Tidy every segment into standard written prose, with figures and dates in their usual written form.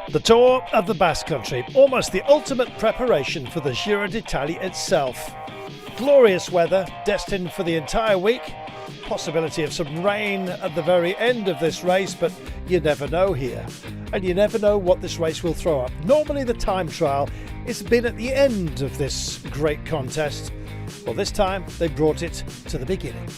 The Tour of the Basque Country, almost the ultimate preparation for the Giro D'Italia itself. Glorious weather, destined for the entire week. Possibility of some rain at the very end of this race, but you never know here. And you never know what this race will throw up. Normally the time trial has been at the end of this great contest. Well, this time they brought it to the beginning.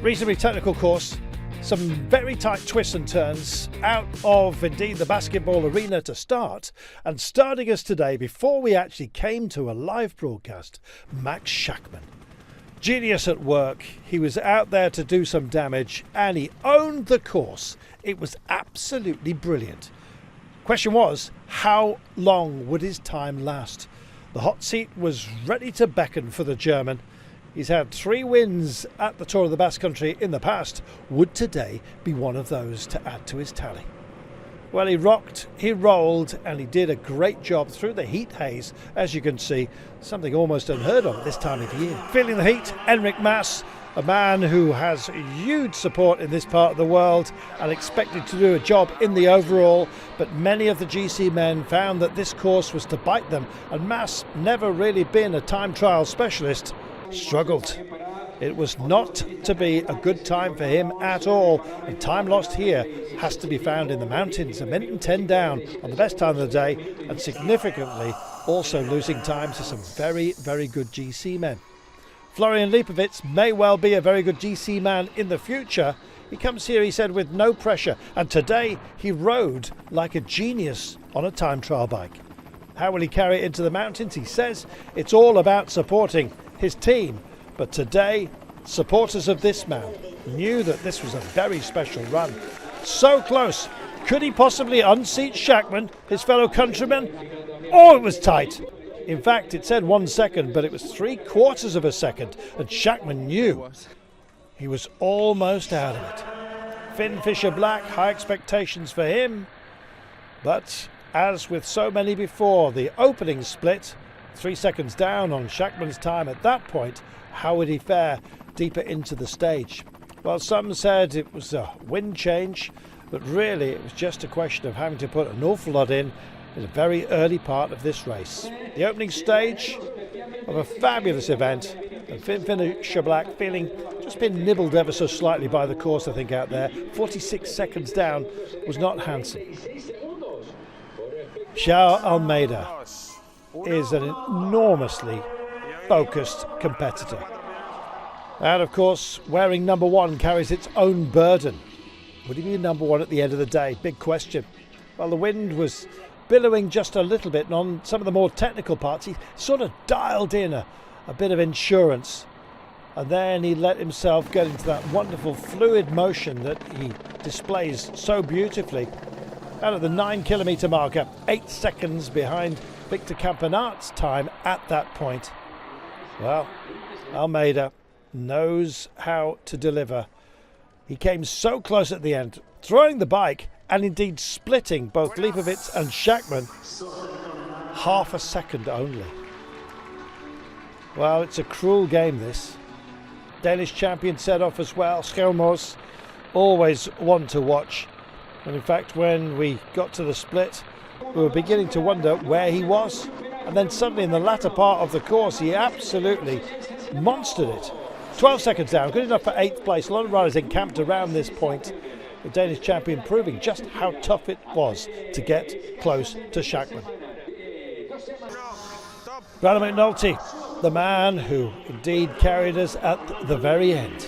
Reasonably technical course. Some very tight twists and turns out of, indeed, the basketball arena to start. And starting us today, before we actually came to a live broadcast, Max Schachmann. Genius at work. He was out there to do some damage and he owned the course. It was absolutely brilliant. Question was, how long would his time last? The hot seat was ready to beckon for the German. He's had 3 wins at the Tour of the Basque Country in the past. Would today be one of those to add to his tally? Well, he rocked, he rolled, and he did a great job through the heat haze, as you can see, something almost unheard of at this time of year. Feeling the heat, Enric Mas, a man who has huge support in this part of the world and expected to do a job in the overall, but many of the GC men found that this course was to bite them, and Mas, never really been a time trial specialist, struggled. It was not to be a good time for him at all, and time lost here has to be found in the mountains, a minute and 10 down on the best time of the day, and significantly also losing time to some very, very good GC men. Florian Lipowitz may well be a very good GC man in the future. He comes here, he said, with no pressure, and today he rode like a genius on a time trial bike. How will he carry it into the mountains? He says it's all about supporting his team, but today supporters of this man knew that this was a very special run. So close. Could he possibly unseat Schachmann, his fellow countryman? Oh, it was tight. In fact, it said 1 second, but it was 3/4 of a second, and Schachmann knew he was almost out of it. Finn Fisher-Black, high expectations for him, but as with so many before, the opening split, 3 seconds down on Schachmann's time at that point. How would he fare deeper into the stage? Well, some said it was a wind change, but really it was just a question of having to put an awful lot in a very early part of this race. The opening stage of a fabulous event, and Finn Fisher-Black feeling just been nibbled ever so slightly by the course, I think, out there. 46 seconds down was not handsome. João Almeida is an enormously focused competitor. And of course, wearing number 1 carries its own burden. Would he be number 1 at the end of the day? Big question. Well, the wind was billowing just a little bit, and on some of the more technical parts, he sort of dialed in a bit of insurance. And then he let himself get into that wonderful fluid motion that he displays so beautifully. Out of the 9 kilometre marker, 8 seconds behind Victor Campenaert's time at that point. Well, Almeida knows how to deliver. He came so close at the end, throwing the bike and indeed splitting both Lipowitz and Schachmann. Half a second only. Well, it's a cruel game, this. Danish champion set off as well. Skjelmose, always one to watch. And in fact, when we got to the split, we were beginning to wonder where he was. And then suddenly in the latter part of the course, he absolutely monstered it. 12 seconds down, good enough for 8th place. A lot of riders encamped around this point. The Danish champion proving just how tough it was to get close to Schachmann. McNulty, the man who indeed carried us at the very end.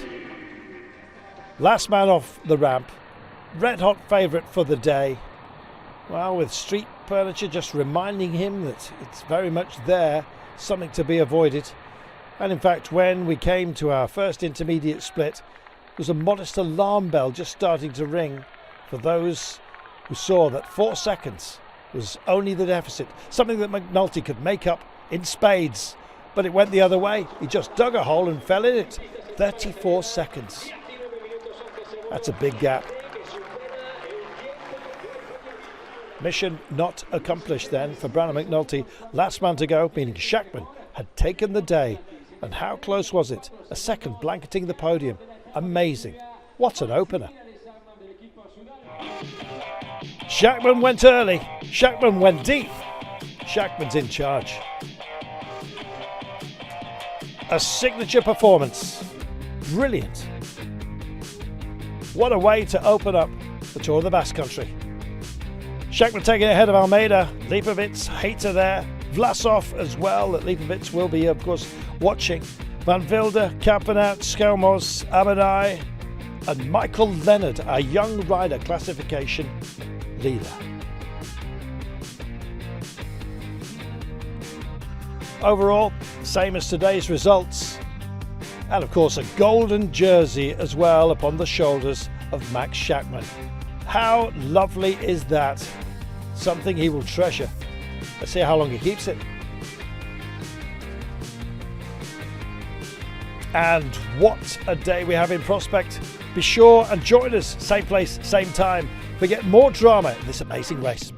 Last man off the ramp, red hot favourite for the day. Well, with street furniture just reminding him that it's very much there, something to be avoided. And in fact, when we came to our first intermediate split, there was a modest alarm bell just starting to ring for those who saw that 4 seconds was only the deficit, something that McNulty could make up in spades. But it went the other way. He just dug a hole and fell in it. 34 seconds. That's a big gap. Mission not accomplished then for Brandon McNulty. Last man to go, meaning Schachmann, had taken the day. And how close was it? A second blanketing the podium. Amazing. What an opener. Schachmann went early. Schachmann went deep. Schachmann's in charge. A signature performance. Brilliant. What a way to open up the Tour of the Basque Country. Schachmann taking it ahead of Almeida. Lipowitz, Hater there. Vlasov as well. That Lipowitz will be, of course, watching. Van Vilde, Kampenhout, Skjelmose, Almeida, and Michael Leonard, a young rider classification leader. Overall, same as today's results. And of course, a golden jersey as well upon the shoulders of Max Schachmann. How lovely is that? Something he will treasure. Let's see how long he keeps it. And what a day we have in prospect. Be sure and join us, same place, same time, for get more drama in this amazing race.